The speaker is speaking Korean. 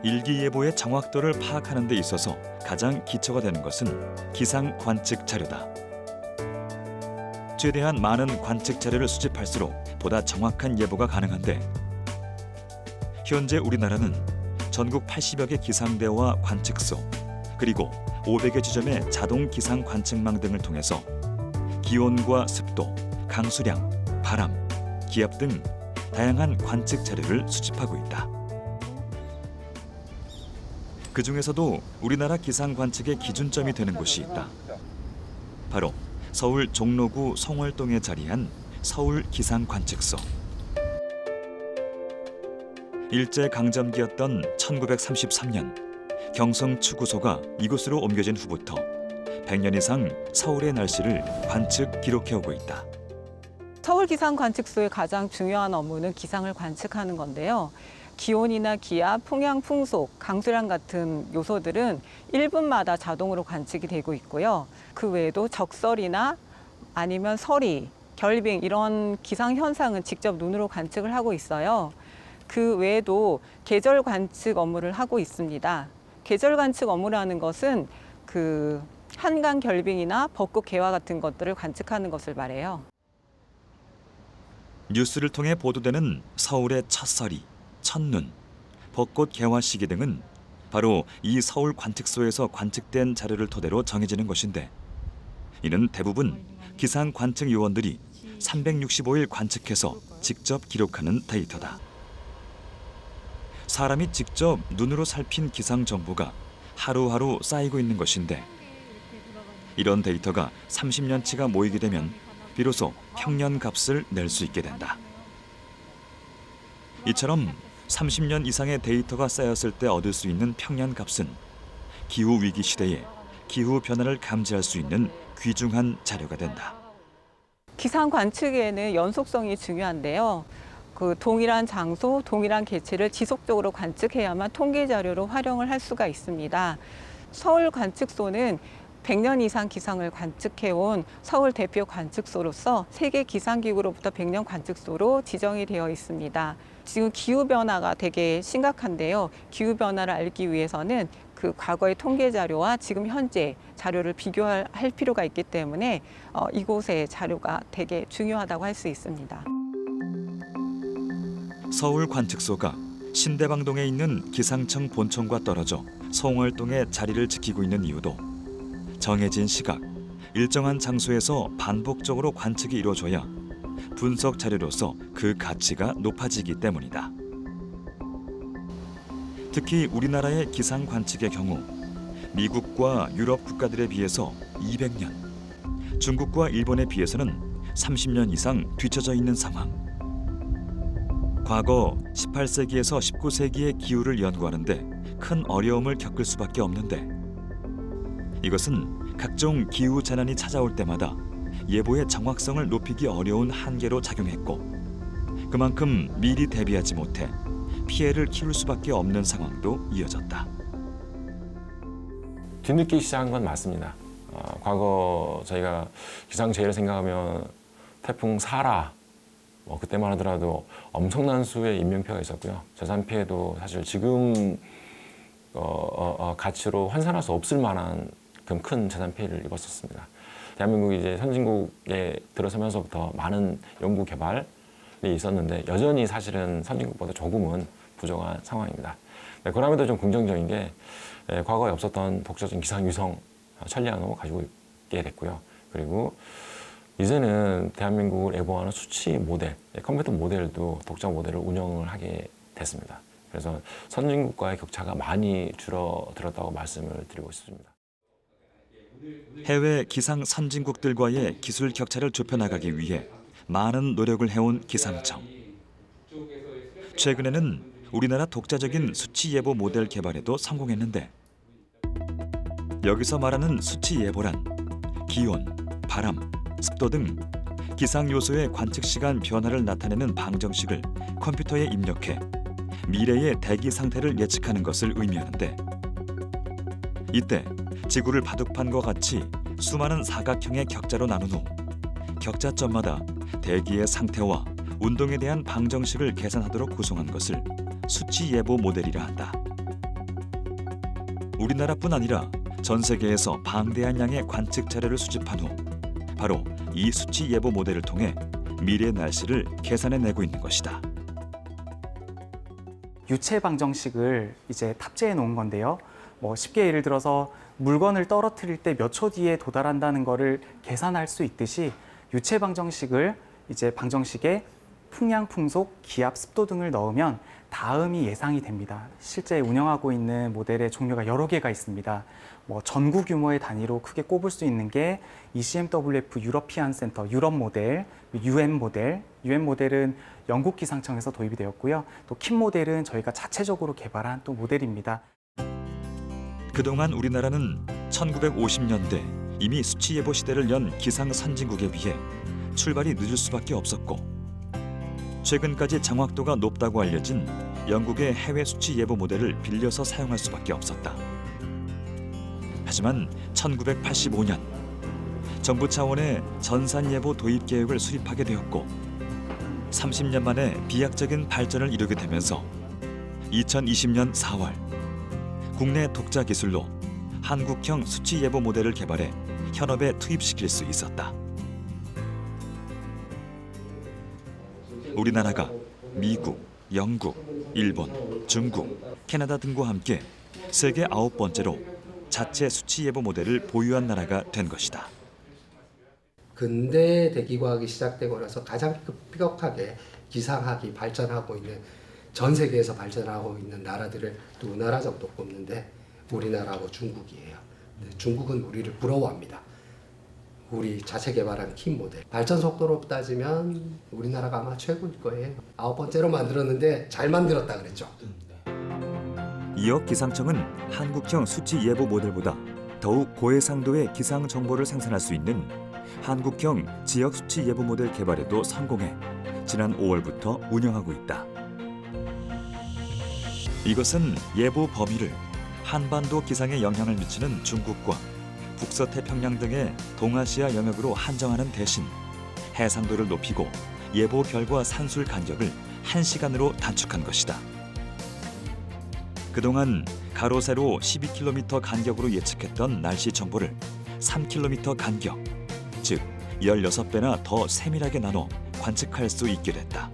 일기예보의 정확도를 파악하는 데 있어서 가장 기초가 되는 것은 기상 관측 자료다. 최대한 많은 관측 자료를 수집할수록 보다 정확한 예보가 가능한데, 현재 우리나라는 전국 80여 개 기상대와 관측소, 그리고 500여 지점의 자동 기상 관측망 등을 통해서 기온과 습도, 강수량, 바람, 기압 등 다양한 관측 자료를 수집하고 있다. 그 중에서도 우리나라 기상 관측의 기준점이 되는 곳이 있다. 바로 서울 종로구 성월동에 자리한 서울 기상 관측소. 일제 강점기였던 1933년 경성 추구소가 이곳으로 옮겨진 후부터 100년 이상 서울의 날씨를 관측 기록해오고 있다. 서울 기상 관측소의 가장 중요한 업무는 기상을 관측하는 건데요. 기온이나 기압, 풍향, 풍속, 강수량 같은 요소들은 1분마다 자동으로 관측이 되고 있고요. 그 외에도 적설이나 아니면 서리, 결빙 이런 기상 현상은 직접 눈으로 관측을 하고 있어요. 그 외에도 계절 관측 업무를 하고 있습니다. 계절 관측 업무라는 것은 그 한강 결빙이나 벚꽃 개화 같은 것들을 관측하는 것을 말해요. 뉴스를 통해 보도되는 서울의 첫서리, 첫눈, 벚꽃 개화 시기 등은 바로 이 서울 관측소에서 관측된 자료를 토대로 정해지는 것인데, 이는 대부분 기상 관측 요원들이 365일 관측해서 직접 기록하는 데이터다. 사람이 직접 눈으로 살핀 기상 정보가 하루하루 쌓이고 있는 것인데, 이런 데이터가 30년치가 모이게 되면 비로소 평년값을 낼 수 있게 된다. 이처럼 30년 이상의 데이터가 쌓였을 때 얻을 수 있는 평년값은 기후위기 시대에 기후 변화를 감지할 수 있는 귀중한 자료가 된다. 기상 관측에는 연속성이 중요한데요. 그 동일한 장소, 동일한 개체를 지속적으로 관측해야만 통계 자료로 활용을 할 수가 있습니다. 서울 관측소는 100년 이상 기상을 관측해온 서울 대표 관측소로서 세계 기상기구로부터 100년 관측소로 지정이 되어 있습니다. 지금 기후변화가 되게 심각한데요. 기후변화를 알기 위해서는 그 과거의 통계 자료와 지금 현재 자료를 비교할 필요가 있기 때문에 이곳의 자료가 되게 중요하다고 할 수 있습니다. 서울 관측소가 신대방동에 있는 기상청 본청과 떨어져 성월동에 자리를 지키고 있는 이유도 정해진 시각, 일정한 장소에서 반복적으로 관측이 이루어져야 분석 자료로서 그 가치가 높아지기 때문이다. 특히 우리나라의 기상 관측의 경우 미국과 유럽 국가들에 비해서 200년, 중국과 일본에 비해서는 30년 이상 뒤처져 있는 상황. 과거 18세기에서 19세기의 기후를 연구하는데 큰 어려움을 겪을 수밖에 없는데, 이것은 각종 기후 재난이 찾아올 때마다 예보의 정확성을 높이기 어려운 한계로 작용했고, 그만큼 미리 대비하지 못해 피해를 키울 수밖에 없는 상황도 이어졌다. 뒤늦게 시작한 건 맞습니다. 과거 저희가 기상재해를 생각하면 태풍 사라, 그때만 하더라도 엄청난 수의 인명피해가 있었고요. 재산 피해도 사실 지금 가치로 환산할 수 없을 만한 큰 재산 피해를 입었었습니다. 대한민국이 이제 선진국에 들어서면서부터 많은 연구 개발이 있었는데 여전히 사실은 선진국보다 조금은 부족한 상황입니다. 네, 그럼에도 좀 긍정적인 게 과거에 없었던 독자적인 기상 유성 천리안을 가지고 있게 됐고요. 그리고 이제는 대한민국을 예보하는 수치 모델, 컴퓨터 모델도 독자 모델을 운영을 하게 됐습니다. 그래서 선진국과의 격차가 많이 줄어들었다고 말씀을 드리고 싶습니다. 해외 기상 선진국들과의 기술 격차를 좁혀나가기 위해 많은 노력을 해온 기상청. 최근에는 우리나라 독자적인 수치 예보 모델 개발에도 성공했는데, 여기서 말하는 수치 예보란 기온, 바람, 습도 등 기상 요소의 관측 시간 변화를 나타내는 방정식을 컴퓨터에 입력해 미래의 대기 상태를 예측하는 것을 의미하는데, 이때 지구를 바둑판과 같이 수많은 사각형의 격자로 나눈 후 격자점마다 대기의 상태와 운동에 대한 방정식을 계산하도록 구성한 것을 수치 예보 모델이라 한다. 우리나라뿐 아니라 전 세계에서 방대한 양의 관측 자료를 수집한 후 바로 이 수치 예보 모델을 통해 미래 날씨를 계산해내고 있는 것이다. 유체 방정식을 이제 탑재해 놓은 건데요. 쉽게 예를 들어서 물건을 떨어뜨릴 때 몇 초 뒤에 도달한다는 거를 계산할 수 있듯이 유체 방정식을 이제 방정식에 풍량, 풍속, 기압, 습도 등을 넣으면 다음이 예상이 됩니다. 실제 운영하고 있는 모델의 종류가 여러 개가 있습니다. 전구 규모의 단위로 크게 꼽을 수 있는 게 ECMWF 유러피안 센터 유럽 모델, UN 모델, UN 모델은 영국 기상청에서 도입이 되었고요. 또 킴 모델은 저희가 자체적으로 개발한 또 모델입니다. 그동안 우리나라는 1950년대 이미 수치 예보 시대를 연 기상 선진국에 비해 출발이 늦을 수밖에 없었고 최근까지 정확도가 높다고 알려진 영국의 해외 수치 예보 모델을 빌려서 사용할 수밖에 없었다. 하지만 1985년 정부 차원의 전산 예보 도입 계획을 수립하게 되었고 30년 만에 비약적인 발전을 이루게 되면서 2020년 4월 국내 독자 기술로 한국형 수치 예보 모델을 개발해 현업에 투입시킬 수 있었다. 우리나라가 미국, 영국, 일본, 중국, 캐나다 등과 함께 세계 9번째로 자체 수치 예보 모델을 보유한 나라가 된 것이다. 근대 대기과학이 시작되고 나서 가장 급격하게 기상학이 발전하고 있는 전 세계에서 발전하고 있는 나라들을 두 나라 정도 꼽는데 우리나라하고 중국이에요. 중국은 우리를 부러워합니다. 우리 자체 개발한 킴 모델. 발전 속도로 따지면 우리나라가 아마 최고일 거예요. 9번째로 만들었는데 잘 만들었다 그랬죠. 이어 기상청은 한국형 수치 예보 모델보다 더욱 고해상도의 기상 정보를 생산할 수 있는 한국형 지역 수치 예보 모델 개발에도 성공해 지난 5월부터 운영하고 있다. 이것은 예보 범위를 한반도 기상에 영향을 미치는 중국과 북서태평양 등의 동아시아 영역으로 한정하는 대신 해상도를 높이고 예보 결과 산술 간격을 1시간으로 단축한 것이다. 그동안 가로 세로 12km 간격으로 예측했던 날씨 정보를 3km 간격, 즉 16배나 더 세밀하게 나눠 관측할 수 있게 됐다.